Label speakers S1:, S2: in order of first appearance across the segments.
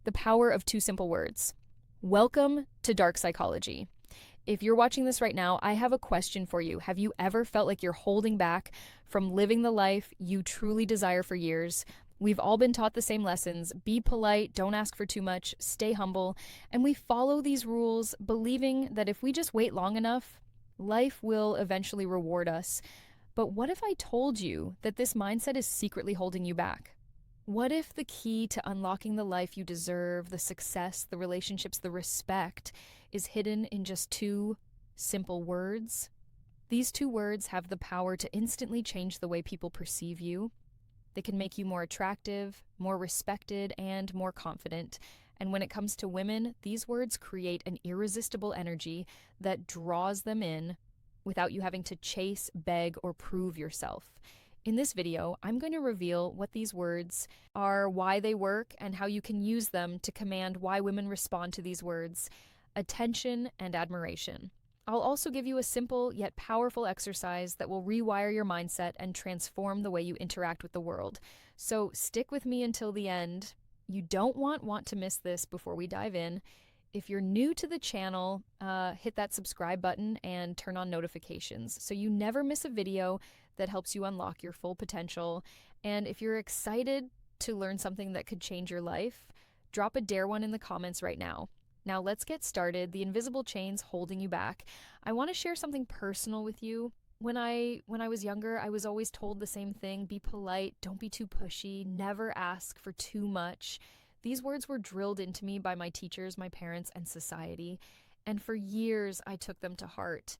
S1: The power of two simple words. Welcome to dark psychology. If you're watching this right now, I have a question for you. Have you ever felt like you're holding back from living the life you truly desire for years? We've all been taught the same lessons. Be polite, don't ask for too much, stay humble. And we follow these rules believing that if we just wait long enough, life will eventually reward us. But what if I told you that this mindset is secretly holding you back? What if the key to unlocking the life you deserve, the success, the relationships, the respect, is hidden in just two simple words? These two words have the power to instantly change the way people perceive you. They can make you more attractive, more respected, and more confident. And when it comes to women, these words create an irresistible energy that draws them in without you having to chase, beg, or prove yourself. In this video, I'm going to reveal what these words are, why they work, and how you can use them to command why women respond to these words: attention and admiration. I'll also give you a simple yet powerful exercise that will rewire your mindset and transform the way you interact with the world. So stick with me until the end. You don't want to miss this before we dive in. If you're new to the channel, hit that subscribe button and turn on notifications so you never miss a video that helps you unlock your full potential. And if you're excited to learn something that could change your life, drop a dare one in the comments right now. Now let's get started. The invisible chains holding you back. I want to share something personal with you. When I was younger, I was always told the same thing: be polite, don't be too pushy, never ask for too much. These words were drilled into me by my teachers, my parents, and society, and for years I took them to heart.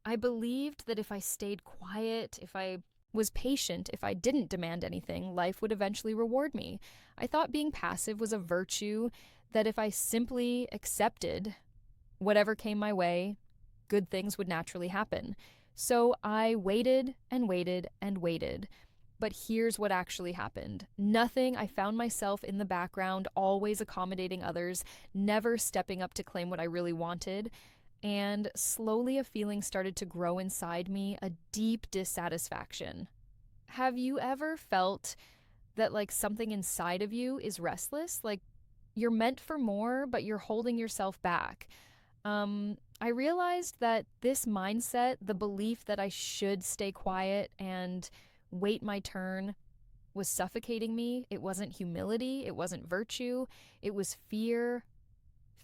S1: I believed that if I stayed quiet, if I was patient, if I didn't demand anything, life would eventually reward me. I thought being passive was a virtue, that if I simply accepted whatever came my way, good things would naturally happen. So I waited and waited and waited. But here's what actually happened. Nothing. I found myself in the background, always accommodating others, never stepping up to claim what I really wanted. And slowly a feeling started to grow inside me, a deep dissatisfaction. Have you ever felt that like something inside of you is restless? Like you're meant for more, but you're holding yourself back. I realized that this mindset, the belief that I should stay quiet and wait my turn, was suffocating me. It wasn't humility. It wasn't virtue. It was fear.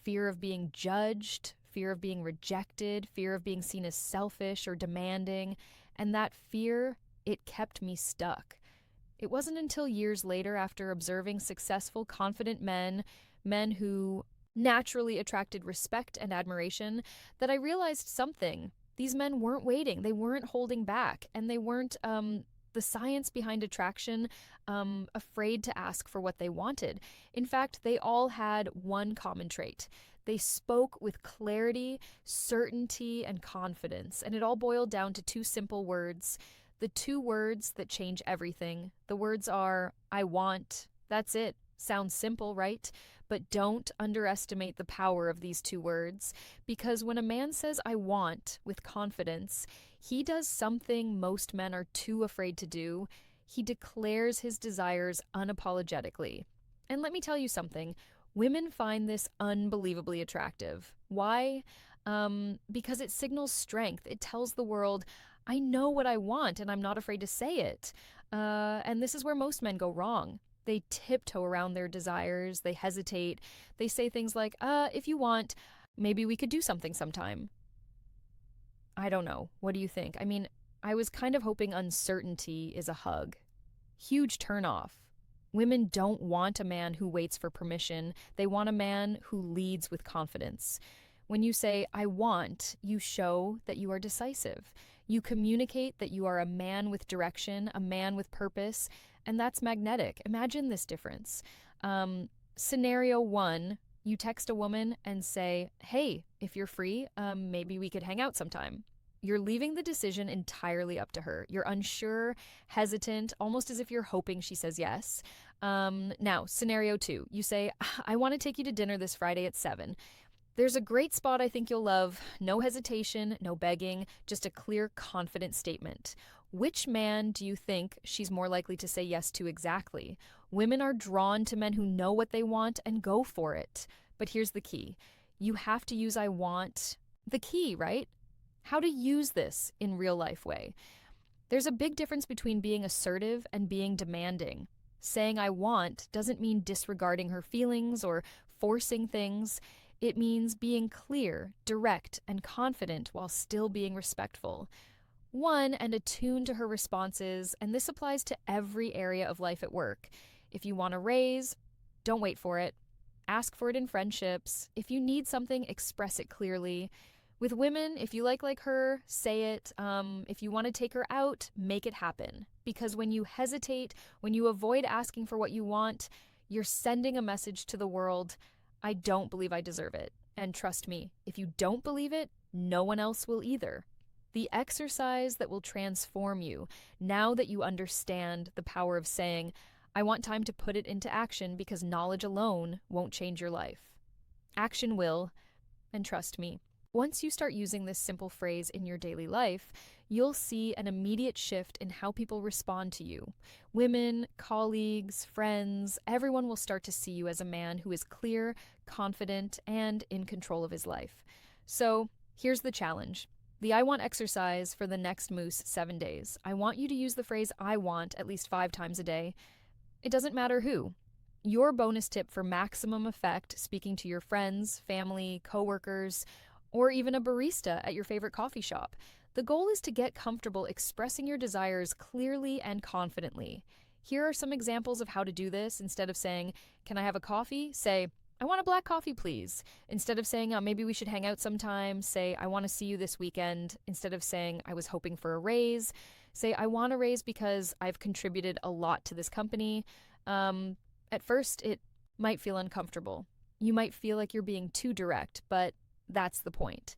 S1: Fear of being judged, fear of being rejected, fear of being seen as selfish or demanding. And that fear, it kept me stuck. It wasn't until years later, after observing successful, confident men who naturally attracted respect and admiration, that I realized something. These men weren't waiting. They weren't holding back. And they weren't the science behind attraction, afraid to ask for what they wanted. In fact, they all had one common trait. They spoke with clarity, certainty, and confidence, and it all boiled down to two simple words. The two words that change everything. The words are, I want. That's it. Sounds simple, right? But don't underestimate the power of these two words, because when a man says I want with confidence, he does something most men are too afraid to do. He declares his desires unapologetically. And let me tell you something. Women find this unbelievably attractive. Why? Because it signals strength. It tells the world, I know what I want and I'm not afraid to say it. And this is where most men go wrong. They tiptoe around their desires. They hesitate. They say things like, if you want, maybe we could do something sometime. I don't know. What do you think? I mean, I was kind of hoping uncertainty is a hug. Huge turnoff. Women don't want a man who waits for permission. They want a man who leads with confidence. When you say, I want, you show that you are decisive. You communicate that you are a man with direction, a man with purpose, and that's magnetic. Imagine this difference. Scenario one, you text a woman and say, hey, if you're free, maybe we could hang out sometime. You're leaving the decision entirely up to her. You're unsure, hesitant, almost as if you're hoping she says yes. Now, scenario two, you say, I want to take you to dinner this Friday at 7. There's a great spot I think you'll love. No hesitation, no begging, just a clear, confident statement. Which man do you think she's more likely to say yes to exactly? Women are drawn to men who know what they want and go for it. But here's the key. You have to use I want, the key, right? How to use this in real life way. There's a big difference between being assertive and being demanding. Saying I want doesn't mean disregarding her feelings or forcing things. It means being clear, direct, and confident while still being respectful. One, and attuned to her responses, and this applies to every area of life at work. If you want a raise, don't wait for it. Ask for it in friendships. If you need something, express it clearly. With women, if you like her, say it. If you want to take her out, make it happen. Because when you hesitate, when you avoid asking for what you want, you're sending a message to the world, I don't believe I deserve it. And trust me, if you don't believe it, no one else will either. The exercise that will transform you, now that you understand the power of saying, I want time to put it into action because knowledge alone won't change your life. Action will, and trust me. Once you start using this simple phrase in your daily life, you'll see an immediate shift in how people respond to you. Women, colleagues, friends, everyone will start to see you as a man who is clear, confident, and in control of his life. So here's the challenge. The I want exercise for the next Moose 7 days. I want you to use the phrase I want at least 5 times a day. It doesn't matter who. Your bonus tip for maximum effect, speaking to your friends, family, coworkers, or even a barista at your favorite coffee shop. The goal is to get comfortable expressing your desires clearly and confidently. Here are some examples of how to do this. Instead of saying, can I have a coffee? Say, I want a black coffee, please. Instead of saying, maybe we should hang out sometime, say, I want to see you this weekend. Instead of saying, I was hoping for a raise, say, I want a raise because I've contributed a lot to this company. At first, it might feel uncomfortable. You might feel like you're being too direct, but that's the point.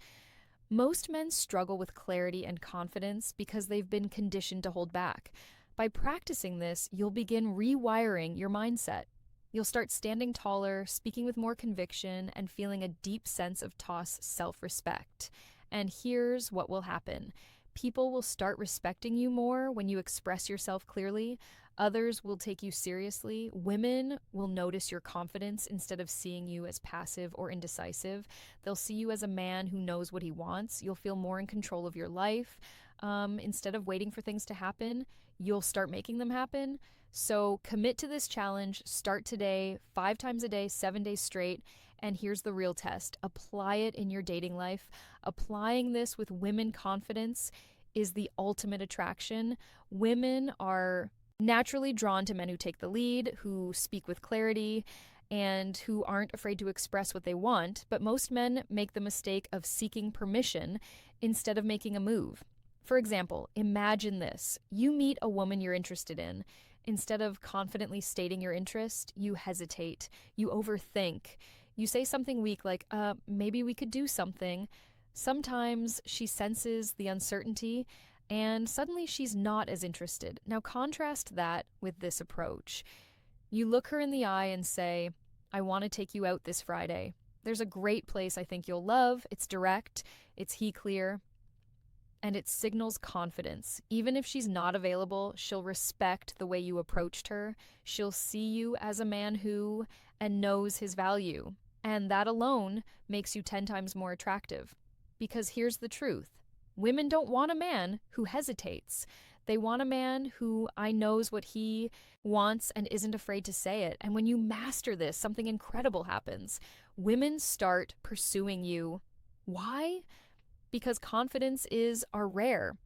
S1: Most men struggle with clarity and confidence because they've been conditioned to hold back. By practicing this, you'll begin rewiring your mindset. You'll start standing taller, speaking with more conviction, and feeling a deep sense of self-respect. And here's what will happen. People will start respecting you more when you express yourself clearly. Others will take you seriously. Women will notice your confidence instead of seeing you as passive or indecisive. They'll see you as a man who knows what he wants. You'll feel more in control of your life. Instead of waiting for things to happen, you'll start making them happen. So commit to this challenge. Start today, 5 times a day, 7 days straight. And here's the real test. Apply it in your dating life. Applying this with women confidence is the ultimate attraction. Women are naturally drawn to men who take the lead, who speak with clarity, and who aren't afraid to express what they want. But most men make the mistake of seeking permission instead of making a move. For example, imagine this. You meet a woman you're interested in. Instead of confidently stating your interest, you hesitate. You overthink. You say something weak like, maybe we could do something. Sometimes she senses the uncertainty and suddenly she's not as interested. Now contrast that with this approach. You look her in the eye and say, I want to take you out this Friday. There's a great place I think you'll love. It's direct, it's he clear, and it signals confidence. Even if she's not available, she'll respect the way you approached her. She'll see you as a man who and knows his value. And that alone makes you 10 times more attractive. Because here's the truth. Women don't want a man who hesitates. They want a man who knows what he wants and isn't afraid to say it. And when you master this, something incredible happens. Women start pursuing you. Why? Because confidence are rare.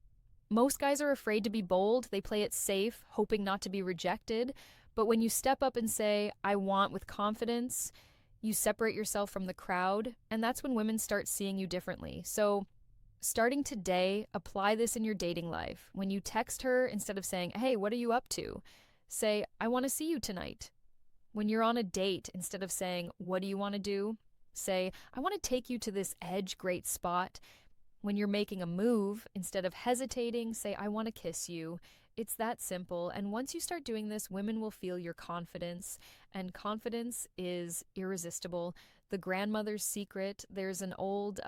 S1: Most guys are afraid to be bold. They play it safe, hoping not to be rejected. But when you step up and say, I want with confidence, you separate yourself from the crowd. And that's when women start seeing you differently. So starting today, apply this in your dating life. When you text her, instead of saying, hey, what are you up to? Say, I want to see you tonight. When you're on a date, instead of saying, what do you want to do? Say, I want to take you to this great spot. When you're making a move, instead of hesitating, say, I want to kiss you. It's that simple. And once you start doing this, women will feel your confidence. And confidence is irresistible. The grandmother's secret, there's an old,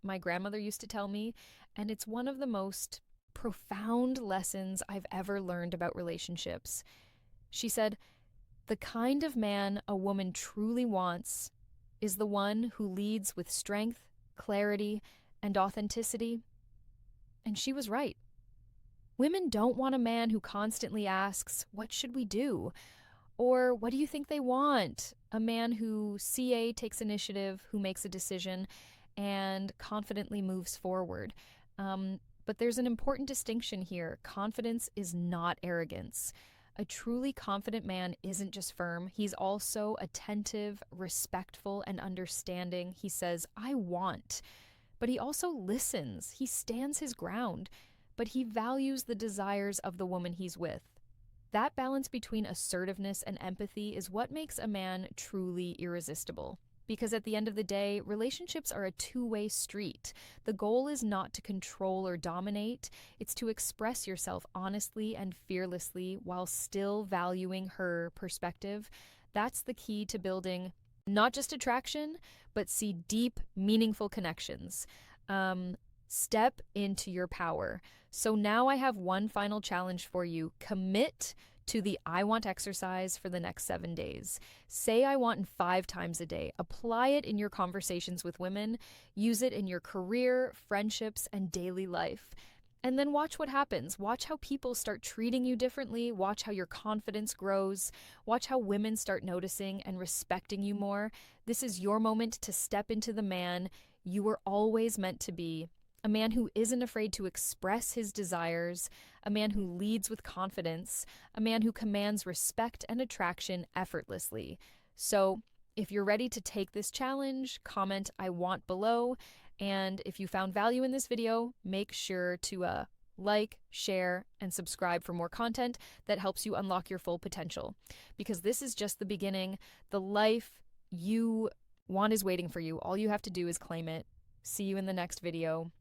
S1: my grandmother used to tell me, and it's one of the most profound lessons I've ever learned about relationships. She said, The kind of man a woman truly wants is the one who leads with strength, clarity, and authenticity. And she was right. Women don't want a man who constantly asks, "What should we do?" Or, "What do you think they want?" A man who takes initiative, who makes a decision, and confidently moves forward. But there's an important distinction here. Confidence is not arrogance. A truly confident man isn't just firm, he's also attentive, respectful, and understanding. He says, "I want," but he also listens. He stands his ground, but he values the desires of the woman he's with. That balance between assertiveness and empathy is what makes a man truly irresistible. Because at the end of the day, relationships are a two-way street. The goal is not to control or dominate, it's to express yourself honestly and fearlessly while still valuing her perspective. That's the key to building not just attraction, but see deep, meaningful connections. Step into your power. So now I have one final challenge for you. Commit to the I want exercise for the next 7 days. Say I want 5 times a day. Apply it in your conversations with women. Use it in your career, friendships, and daily life. And then watch what happens. Watch how people start treating you differently. Watch how your confidence grows. Watch how women start noticing and respecting you more. This is your moment to step into the man you were always meant to be. A man who isn't afraid to express his desires, a man who leads with confidence, a man who commands respect and attraction effortlessly. So, if you're ready to take this challenge, comment "I want" below. And if you found value in this video, make sure to like, share, and subscribe for more content that helps you unlock your full potential. Because this is just the beginning. The life you want is waiting for you. All you have to do is claim it. See you in the next video.